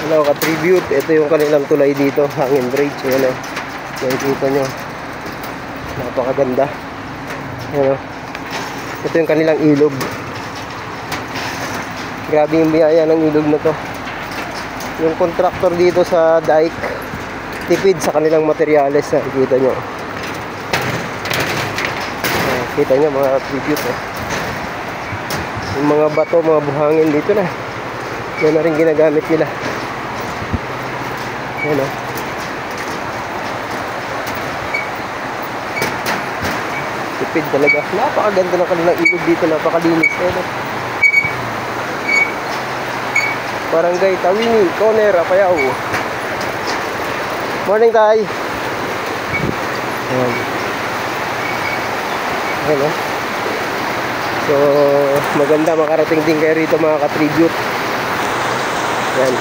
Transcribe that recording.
Hello, ka-tribute. Ito yung kanilang tulay dito, hangin bridge. Ayan o, nakikita nyo, napakaganda. Ayan o, ito yung kanilang ilog. Grabe yung biyaya ng ilog na to. Yung contractor dito sa dike, tipid sa kanilang materyales. Nakikita nyo, kita nyo mga tribute eh. Yung mga bato, mga buhangin dito na, yan na rin ginagamit nila. Ayan o, tipid talaga. Napakaganda ng kanilang ilog dito, napakalinis. Ayan o, Barangay Tawini, Coner, Apayao. Morning, Tay. Ayan. Ayan o. So, maganda makarating din kayo rito mga ka-tribute. Ayan.